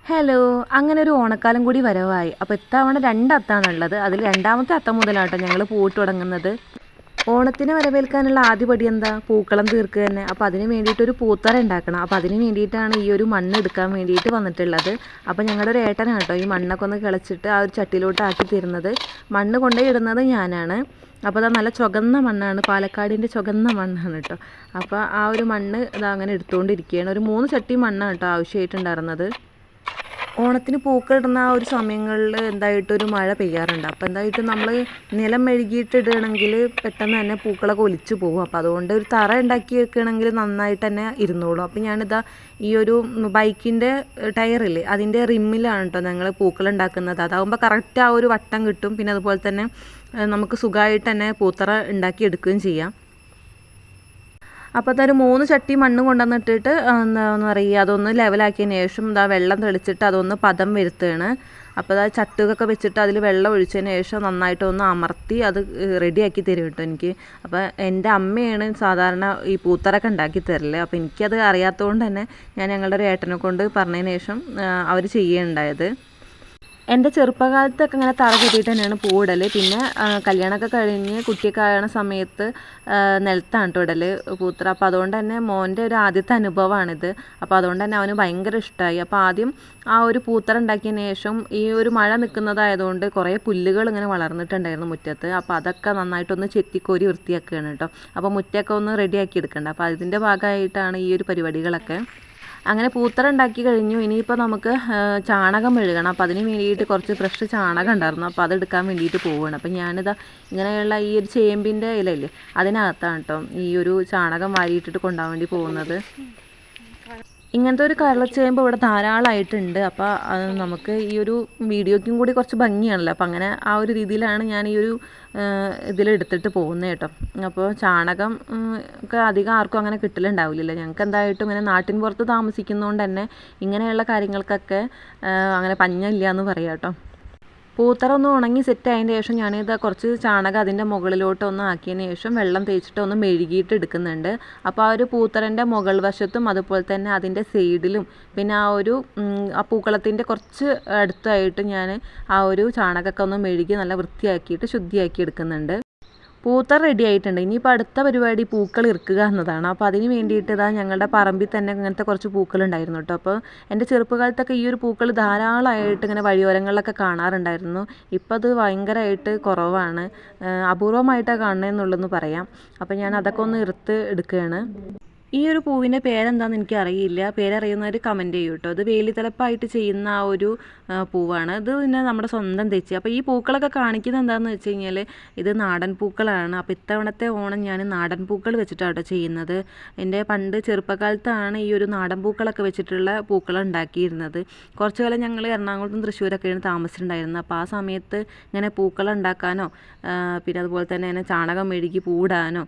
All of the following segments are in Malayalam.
ഹലോ, അങ്ങനെ ഒരു ഓണക്കാലം കൂടി വരവായി. അപ്പോൾ ഇത്തവണ 2 അത്താണുള്ളത്. അതിൽ രണ്ടാമത്തെ അത്തം മുതലാട്ടോ ഞങ്ങൾ പൂവിട്ട് തുടങ്ങുന്നത്. ഓണത്തിനെ വരവേൽക്കാനുള്ള ആദ്യ പടി എന്താ? പൂക്കളം തീർക്കുക തന്നെ. അപ്പോൾ അതിന് വേണ്ടിയിട്ടൊരു പൂത്തറ ഉണ്ടാക്കണം. അപ്പോൾ അതിന് വേണ്ടിയിട്ടാണ് ഈ ഒരു മണ്ണ് എടുക്കാൻ വേണ്ടിയിട്ട് വന്നിട്ടുള്ളത്. അപ്പോൾ ഞങ്ങളുടെ ഒരു ഏട്ടനാട്ടോ ഈ മണ്ണൊക്കെ ഒന്ന് കിളച്ചിട്ട് ആ ഒരു ചട്ടിയിലോട്ട് ആക്കി തരുന്നത്. മണ്ണ് കൊണ്ടുപോയി ഇടുന്നത് ഞാനാണ്. അപ്പോൾ അത് നല്ല ചുവന്ന മണ്ണാണ്, പാലക്കാടിൻ്റെ ചുവന്ന മണ്ണാണ് കേട്ടോ. അപ്പോൾ ആ ഒരു മണ്ണ് ഇതാ അങ്ങനെ എടുത്തുകൊണ്ടിരിക്കുകയാണ്. ഒരു 3 ചട്ടി മണ്ണാണ് കേട്ടോ ആവശ്യമായിട്ടുണ്ടായിരുന്നത്. ഓണത്തിന് പൂക്കളിടുന്ന ആ ഒരു സമയങ്ങളിൽ എന്തായിട്ടൊരു മഴ പെയ്യാറുണ്ട്. അപ്പോൾ എന്തായിട്ടും നമ്മൾ നിലം മെഴുകിയിട്ട് ഇടുകയാണെങ്കിൽ പെട്ടെന്ന് തന്നെ പൂക്കളൊക്കെ ഒലിച്ചു പോകും. അപ്പോൾ അതുകൊണ്ട് ഒരു തറ ഉണ്ടാക്കി വെക്കുകയാണെങ്കിൽ നന്നായിട്ട് തന്നെ ഇരുന്നോളും. അപ്പോൾ ഞാനിതാ ഈ ഒരു ബൈക്കിൻ്റെ ടയറില്ലേ അതിൻ്റെ റിമ്മിലാണ് കേട്ടോ ഞങ്ങൾ പൂക്കളുണ്ടാക്കുന്നത്. അതാകുമ്പോൾ കറക്റ്റ് ആ ഒരു വട്ടം കിട്ടും. പിന്നെ അതുപോലെ തന്നെ നമുക്ക് സുഖമായിട്ട് തന്നെ പൂത്തറ ഉണ്ടാക്കി എടുക്കുകയും ചെയ്യാം. അപ്പോൾ അതൊരു 3 ചട്ടി മണ്ണ് കൊണ്ടുവന്നിട്ടിട്ട് എന്താണെന്ന് പറയുക അതൊന്ന് ലെവലാക്കിയതിന് ശേഷം ഇതാ വെള്ളം തെളിച്ചിട്ട് അതൊന്ന് പദം വരുത്തുകയാണ്. അപ്പോൾ അതാ ചട്ടുകൊക്കെ വെച്ചിട്ട് അതിൽ വെള്ളം ഒഴിച്ചതിന് ശേഷം നന്നായിട്ടൊന്ന് അമർത്തി അത് റെഡിയാക്കി തരും കേട്ടോ എനിക്ക്. അപ്പോൾ എൻ്റെ അമ്മയാണ് സാധാരണ ഈ പൂത്തറൊക്കെ ഉണ്ടാക്കി തരല്. അപ്പോൾ എനിക്കത് അറിയാത്തതുകൊണ്ട് തന്നെ ഞാൻ ഞങ്ങളുടെ ഒരു ഏട്ടനെ കൊണ്ട് പറഞ്ഞതിന് ശേഷം അവർ ചെയ്യുകയുണ്ടായത്. എൻ്റെ ചെറുപ്പകാലത്തൊക്കെ ഇങ്ങനെ തറ കെട്ടിയിട്ട് തന്നെയാണ് പൂവിടൽ. പിന്നെ കല്യാണമൊക്കെ കഴിഞ്ഞ് കുട്ടിയൊക്കെ ആകുന്ന സമയത്ത് നിലത്താണ് കേട്ടോ ഇടൽ പൂത്തറ. അപ്പോൾ അതുകൊണ്ട് തന്നെ മോൻ്റെ ഒരു ആദ്യത്തെ അനുഭവമാണിത്. അപ്പോൾ അതുകൊണ്ട് തന്നെ അവന് ഭയങ്കര ഇഷ്ടമായി. അപ്പോൾ ആദ്യം ആ ഒരു പൂത്തറ ഉണ്ടാക്കിയതിന് ശേഷം ഈ ഒരു മഴ നിൽക്കുന്നതായതുകൊണ്ട് കുറേ പുല്ലുകൾ ഇങ്ങനെ വളർന്നിട്ടുണ്ടായിരുന്നു മുറ്റത്ത്. അപ്പോൾ അതൊക്കെ നന്നായിട്ടൊന്ന് ചെത്തിക്കോരി വൃത്തിയാക്കുകയാണ് കേട്ടോ. അപ്പോൾ മുറ്റമൊക്കെ ഒന്ന് റെഡിയാക്കി എടുക്കണ്ട. അപ്പോൾ അതിൻ്റെ ഭാഗമായിട്ടാണ് ഈ ഒരു പരിപാടികളൊക്കെ. അങ്ങനെ പൂത്തറ ഉണ്ടാക്കി കഴിഞ്ഞു. ഇനിയിപ്പോൾ നമുക്ക് ചാണകം മെഴുകണം. അപ്പോൾ അതിന് വേണ്ടിയിട്ട് കുറച്ച് ഫ്രഷ് ചാണകം ഉണ്ടായിരുന്നു. അപ്പോൾ അതെടുക്കാൻ വേണ്ടിയിട്ട് പോവുകയാണ്. അപ്പോൾ ഞാനിതാ ഇങ്ങനെയുള്ള ഈ ഒരു ചേമ്പിൻ്റെ ഇലയില്ലേ അതിനകത്താണ് കേട്ടോ ഈ ഒരു ചാണകം വാരിയിട്ടിട്ട് കൊണ്ടുപോകാൻ വേണ്ടി പോകുന്നത്. ഇങ്ങനത്തെ ഒരു കരളച്ചേമ്പ് ഇവിടെ ധാരാളമായിട്ടുണ്ട്. അപ്പോൾ അത് നമുക്ക് ഈ ഒരു വീഡിയോയ്ക്കും കൂടി കുറച്ച് ഭംഗിയാണല്ലോ. അപ്പോൾ അങ്ങനെ ആ ഒരു രീതിയിലാണ് ഞാൻ ഈ ഒരു ഇതിലെടുത്തിട്ട് പോകുന്നത് കേട്ടോ. അപ്പോൾ ചാണകം ഒക്കെ അധികം ആർക്കും അങ്ങനെ കിട്ടലുണ്ടാവില്ലല്ലോ. ഞങ്ങൾക്ക് എന്തായിട്ടും ഇങ്ങനെ നാട്ടിൻ പുറത്ത് താമസിക്കുന്നതുകൊണ്ട് തന്നെ ഇങ്ങനെയുള്ള കാര്യങ്ങൾക്കൊക്കെ അങ്ങനെ പഞ്ഞമില്ല എന്ന് പറയാം കേട്ടോ. പൂത്തറ ഒന്ന് ഉണങ്ങി സെറ്റ് ആയതിന് ശേഷം ഞാനിത് കുറച്ച് ചാണകം അതിൻ്റെ മുകളിലോട്ട് ഒന്ന് ആക്കിയതിന് ശേഷം വെള്ളം തേച്ചിട്ട് ഒന്ന് മെഴുകിയിട്ട് എടുക്കുന്നുണ്ട്. അപ്പോൾ ആ ഒരു പൂത്തറൻ്റെ മുകൾ വശത്തും അതുപോലെ തന്നെ അതിൻ്റെ സൈഡിലും പിന്നെ ആ പൂക്കളത്തിൻ്റെ കുറച്ച് അടുത്തായിട്ട് ഞാൻ ആ ഒരു ചാണകമൊക്കെ ഒന്ന് മെഴുകി നല്ല വൃത്തിയാക്കിയിട്ട് ശുദ്ധിയാക്കി എടുക്കുന്നുണ്ട്. പൂത്തറ റെഡി ആയിട്ടുണ്ട്. ഇനിയിപ്പോൾ അടുത്ത പരിപാടി പൂക്കൾ ഇറുക്കുക എന്നതാണ്. അപ്പോൾ അതിന് വേണ്ടിയിട്ട് ഇതാ ഞങ്ങളുടെ പറമ്പിൽ തന്നെ ഇങ്ങനത്തെ കുറച്ച് പൂക്കളുണ്ടായിരുന്നു കേട്ടോ. അപ്പോൾ എൻ്റെ ചെറുപ്പകാലത്തൊക്കെ ഈ ഒരു പൂക്കൾ ധാരാളമായിട്ട് ഇങ്ങനെ വഴിയോരങ്ങളിലൊക്കെ കാണാറുണ്ടായിരുന്നു. ഇപ്പോൾ അത് ഭയങ്കരമായിട്ട് കുറവാണ്, അപൂർവമായിട്ടാണ് കാണുന്നതെന്നുള്ളതെന്ന് പറയാം. അപ്പോൾ ഞാൻ അതൊക്കെ ഒന്ന് ഇറുത്ത് എടുക്കുകയാണ്. ഈ ഒരു പൂവിൻ്റെ പേരെന്താണെന്ന് എനിക്കറിയില്ല. പേരറിയുന്നവർ കമൻറ്റ് ചെയ്യൂ കേട്ടോ. ഇത് വേലിത്തലപ്പായിട്ട് ചെയ്യുന്ന ആ ഒരു പൂവാണ്. ഇത് പിന്നെ നമ്മുടെ സ്വന്തം തെച്ചി. അപ്പോൾ ഈ പൂക്കളൊക്കെ കാണിക്കുന്നത് എന്താണെന്ന് വെച്ച് കഴിഞ്ഞാൽ ഇത് നാടൻ പൂക്കളാണ്. അപ്പോൾ ഇത്തവണത്തെ ഓണം ഞാൻ നാടൻ പൂക്കൾ വെച്ചിട്ടാണ് കേട്ടോ ചെയ്യുന്നത്. എൻ്റെ പണ്ട് ചെറുപ്പകാലത്താണ് ഈ ഒരു നാടൻ പൂക്കളൊക്കെ വെച്ചിട്ടുള്ള പൂക്കൾ ഉണ്ടാക്കിയിരുന്നത്. കുറച്ച് കാലം ഞങ്ങൾ എറണാകുളത്തും തൃശ്ശൂരൊക്കെയാണ് താമസിച്ചിട്ടുണ്ടായിരുന്നത്. അപ്പോൾ ആ സമയത്ത് ഇങ്ങനെ പൂക്കൾ ഉണ്ടാക്കാനോ പിന്നെ അതുപോലെ തന്നെ ഇങ്ങനെ ചാണകം മെഴുകി പൂടാനോ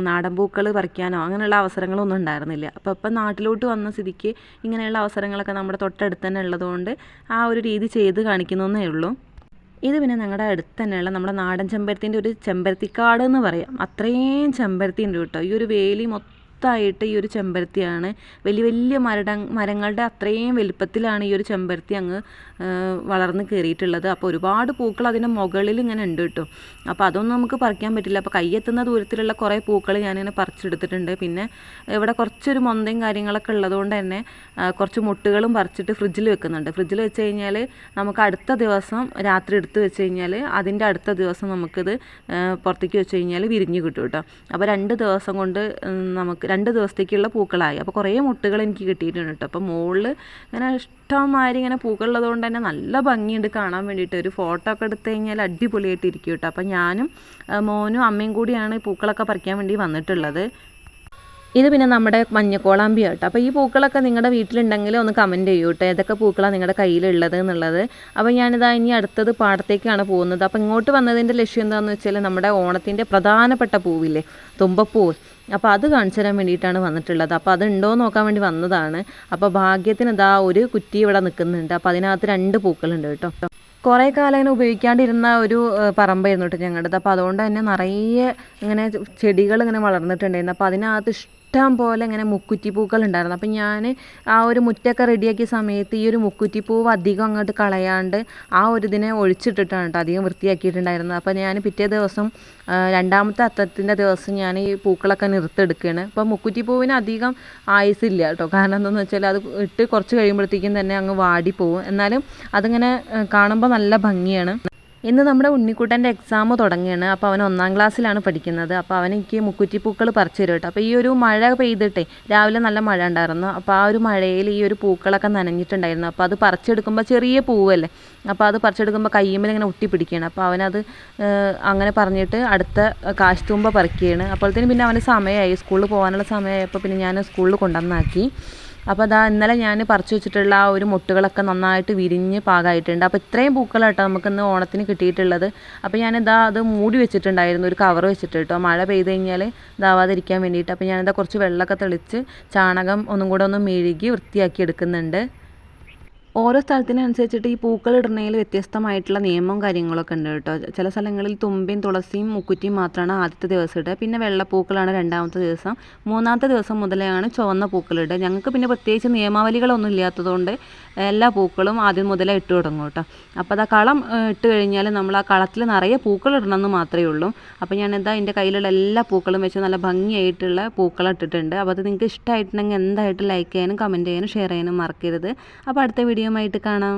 നാടൻ പൂക്കൾ പറിക്കാനോ അങ്ങനെയുള്ള അവസരങ്ങളൊന്നും ഉണ്ടായിരുന്നില്ല. അപ്പോൾ ഇപ്പം നാട്ടിലോട്ട് വന്ന സ്ഥിതിക്ക് ഇങ്ങനെയുള്ള അവസരങ്ങളൊക്കെ നമ്മുടെ തൊട്ടടുത്ത് തന്നെ ഉള്ളതുകൊണ്ട് ആ ഒരു രീതി ചെയ്ത് കാണിക്കുന്നേ ഉള്ളൂ. ഇത് പിന്നെ ഞങ്ങളുടെ അടുത്ത് തന്നെയുള്ള നമ്മുടെ നാടൻ ചെമ്പരത്തിൻ്റെ ഒരു ചെമ്പരത്തിക്കാട് എന്ന് പറയാം. അത്രയും ചെമ്പരത്തി ഉണ്ട് കേട്ടോ. ഈ ഒരു വേലി മൊത്തമായിട്ട് ഈ ഒരു ചെമ്പരത്തിയാണ്. വലിയ വലിയ മരങ്ങളുടെ അത്രയും വലിപ്പത്തിലാണ് ഈ ഒരു ചെമ്പരത്തി അങ്ങ് വളർന്ന് കയറിയിട്ടുള്ളത്. അപ്പോൾ ഒരുപാട് പൂക്കൾ അതിൻ്റെ മുകളിൽ ഇങ്ങനെ ഉണ്ട് കേട്ടോ. അപ്പോൾ അതൊന്നും നമുക്ക് പറിക്കാൻ പറ്റില്ല. അപ്പോൾ കയ്യെത്തുന്ന ദൂരത്തിലുള്ള കുറേ പൂക്കൾ ഞാനിങ്ങനെ പറിച്ചെടുത്തിട്ടുണ്ട്. പിന്നെ ഇവിടെ കുറച്ചൊരു മൊന്തയും കാര്യങ്ങളൊക്കെ ഉള്ളതുകൊണ്ട് തന്നെ കുറച്ച് മുട്ടുകളും പറിച്ചിട്ട് ഫ്രിഡ്ജിൽ വെക്കുന്നുണ്ട്. ഫ്രിഡ്ജിൽ വെച്ച് കഴിഞ്ഞാൽ നമുക്ക് അടുത്ത ദിവസം രാത്രി എടുത്ത് വെച്ച് കഴിഞ്ഞാൽ അതിൻ്റെ അടുത്ത ദിവസം നമുക്കിത് പുറത്തേക്ക് വെച്ച് കഴിഞ്ഞാൽ വിരിഞ്ഞ് കിട്ടും കേട്ടോ. അപ്പോൾ 2 ദിവസം കൊണ്ട് നമുക്ക് 2 ദിവസത്തേക്കുള്ള പൂക്കളായി. അപ്പോൾ കുറേ മുട്ടുകൾ എനിക്ക് കിട്ടിയിട്ടുണ്ട് കേട്ടോ. അപ്പോൾ മുകളിൽ ഇങ്ങനെ ഇഷ്ടംമാതിരി ഇങ്ങനെ പൂക്കളുള്ളതുകൊണ്ട് തന്നെ നല്ല ഭംഗിയുണ്ട് കാണാൻ വേണ്ടിയിട്ട്. ഒരു ഫോട്ടോ ഒക്കെ എടുത്തു കഴിഞ്ഞാൽ അടിപൊളിയായിട്ട് ഇരിക്കും കേട്ടോ. അപ്പോൾ ഞാനും മോനും അമ്മയും കൂടിയാണ് പൂക്കളൊക്കെ പറിക്കാൻ വേണ്ടി വന്നിട്ടുള്ളത്. ഇത് പിന്നെ നമ്മുടെ മഞ്ഞക്കോളാമ്പി കേട്ടോ. അപ്പോൾ ഈ പൂക്കളൊക്കെ നിങ്ങളുടെ വീട്ടിലുണ്ടെങ്കിൽ ഒന്ന് കമൻറ്റ് ചെയ്യൂ കേട്ടോ. ഏതൊക്കെ പൂക്കളാണ് നിങ്ങളുടെ കയ്യിലുള്ളത് എന്നുള്ളത്. അപ്പോൾ ഞാനിതാ ഇനി അടുത്തത് പാടത്തേക്കാണ് പോകുന്നത്. അപ്പോൾ ഇങ്ങോട്ട് വന്നതിൻ്റെ ലക്ഷ്യം എന്താണെന്ന് വെച്ചാൽ നമ്മുടെ ഓണത്തിൻ്റെ പ്രധാനപ്പെട്ട പൂവില്ലേ തുമ്പപ്പൂവ്. അപ്പോൾ അത് കാണിച്ചു തരാൻ വേണ്ടിയിട്ടാണ് വന്നിട്ടുള്ളത്. അപ്പോൾ അതുണ്ടോ എന്ന് നോക്കാൻ വേണ്ടി വന്നതാണ്. അപ്പോൾ ഭാഗ്യത്തിന് ഇതാ ഒരു കുറ്റി ഇവിടെ നിൽക്കുന്നുണ്ട്. അപ്പോൾ അതിനകത്ത് 2 പൂക്കളുണ്ട് കേട്ടോ. കുറേ കാലം ഇങ്ങനെ ഉപയോഗിക്കാണ്ടിരുന്ന ഒരു പറമ്പായിരുന്നു കേട്ടോ ഞങ്ങളുടേത്. അപ്പോൾ അതുകൊണ്ട് തന്നെ നിറയെ ഇങ്ങനെ ചെടികൾ ഇങ്ങനെ വളർന്നിട്ടുണ്ടായിരുന്നു. അപ്പോൾ അതിനകത്ത് ഇഷ്ടം പോലെ ഇങ്ങനെ മുക്കുറ്റി പൂക്കൾ ഉണ്ടായിരുന്നു. അപ്പം ഞാൻ ആ ഒരു മുറ്റൊക്കെ റെഡിയാക്കിയ സമയത്ത് ഈ ഒരു മുക്കുറ്റി പൂവ് അധികം അങ്ങോട്ട് കളയാണ്ട് ആ ഒരു ഇതിനെ ഒഴിച്ചിട്ടിട്ടാണ് കേട്ടോ അധികം വൃത്തിയാക്കിയിട്ടുണ്ടായിരുന്നത്. അപ്പോൾ ഞാൻ പിറ്റേ ദിവസം രണ്ടാമത്തെ അത്തത്തിൻ്റെ ദിവസം ഞാൻ ഈ പൂക്കളൊക്കെ നിർത്തെടുക്കുകയാണ്. അപ്പോൾ മുക്കുറ്റി പൂവിന് അധികം ആയുസില്ല കേട്ടോ. കാരണം എന്താണെന്ന് വെച്ചാൽ അത് ഇട്ട് കുറച്ച് കഴിയുമ്പോഴത്തേക്കും തന്നെ അങ്ങ് വാടിപ്പോവും. എന്നാലും അതിങ്ങനെ കാണുമ്പോൾ നല്ല ഭംഗിയാണ്. ഇന്ന് നമ്മുടെ ഉണ്ണിക്കുട്ടൻ്റെ എക്സാം തുടങ്ങുകയാണ്. അപ്പോൾ അവൻ 1ാം ക്ലാസ്സിലാണ് പഠിക്കുന്നത്. അപ്പോൾ അവനെനിക്ക് മുക്കുറ്റിപ്പൂക്കൾ പറിച്ചു തരും കേട്ടോ. അപ്പോൾ ഈ ഒരു മഴ പെയ്തിട്ടേ രാവിലെ നല്ല മഴ ഉണ്ടായിരുന്നു. അപ്പോൾ ആ ഒരു മഴയിൽ ഈ ഒരു പൂക്കളൊക്കെ നനഞ്ഞിട്ടുണ്ടായിരുന്നു. അപ്പോൾ അത് പറിച്ചെടുക്കുമ്പോൾ ചെറിയ പൂവല്ലേ, അപ്പോൾ അത് പറിച്ചെടുക്കുമ്പോൾ കയ്യുമ്മൽ ഇങ്ങനെ ഒട്ടിപ്പിടിക്കുകയാണ്. അപ്പോൾ അവനത് അങ്ങനെ പറഞ്ഞിട്ട് അടുത്ത കാശിത്തുമ്പ പറിക്കുകയാണ്. അപ്പോഴത്തേനും പിന്നെ അവന് സമയമായി, സ്കൂളിൽ പോകാനുള്ള സമയമായപ്പോൾ പിന്നെ ഞാൻ സ്കൂളിൽ കൊണ്ടുവന്നാക്കി. അപ്പോൾ അതാ ഇന്നലെ ഞാൻ പറിച്ചു വെച്ചിട്ടുള്ള ആ ഒരു മുട്ടുകളൊക്കെ നന്നായിട്ട് വിരിഞ്ഞ് പാകമായിട്ടുണ്ട്. അപ്പോൾ ഇത്രയും പൂക്കളാട്ടോ നമുക്കിന്ന് ഓണത്തിന് കിട്ടിയിട്ടുള്ളത്. അപ്പോൾ ഞാനിതാ അത് മൂടി വെച്ചിട്ടുണ്ടായിരുന്നു, ഒരു കവർ വെച്ചിട്ട് കേട്ടോ, മഴ പെയ്ത് കഴിഞ്ഞാൽ ഇതാവാതിരിക്കാൻ വേണ്ടിയിട്ട്. അപ്പോൾ ഞാനിതാ കുറച്ച് വെള്ളമൊക്കെ തെളിച്ച് ചാണകം ഒന്നും കൂടെ ഒന്ന് മെഴുകി വൃത്തിയാക്കി എടുക്കുന്നുണ്ട്. ഓരോ സ്ഥലത്തിനനുസരിച്ചിട്ട് ഈ പൂക്കൾ ഇടുന്നതിൽ വ്യത്യസ്തമായിട്ടുള്ള നിയമവും കാര്യങ്ങളൊക്കെ ഉണ്ട് കേട്ടോ. ചില സ്ഥലങ്ങളിൽ തുമ്പയും തുളസിയും മുക്കുറ്റിയും മാത്രമാണ് ആദ്യത്തെ ദിവസം ഇടുക. പിന്നെ വെള്ളപ്പൂക്കളാണ് രണ്ടാമത്തെ ദിവസം. മൂന്നാമത്തെ ദിവസം മുതലെയാണ് ചുവന്ന പൂക്കളിടുക. ഞങ്ങൾക്ക് പിന്നെ പ്രത്യേകിച്ച് നിയമാവലികളൊന്നും ഇല്ലാത്തതുകൊണ്ട് എല്ലാ പൂക്കളും ആദ്യം മുതലേ ഇട്ട് തുടങ്ങും കേട്ടോ. അപ്പോൾ അത് ആ കളം ഇട്ട് കഴിഞ്ഞാൽ നമ്മൾ ആ കളത്തിൽ നിറയെ പൂക്കൾ ഇടണമെന്ന് മാത്രമേ ഉള്ളൂ. അപ്പോൾ ഞാനിതാ എൻ്റെ കയ്യിലുള്ള എല്ലാ പൂക്കളും വെച്ച് നല്ല ഭംഗിയായിട്ടുള്ള പൂക്കളം ഇട്ടിട്ടുണ്ട്. അപ്പോൾ അത് നിങ്ങൾക്ക് ഇഷ്ടമായിട്ടുണ്ടെങ്കിൽ എന്തായിട്ടും ലൈക്ക് ചെയ്യാനും കമൻറ്റ് ചെയ്യാനും ഷെയർ ചെയ്യാനും മറക്കരുത്. അപ്പോൾ അടുത്ത വീഡിയോ ആയിട്ട് കാണാം.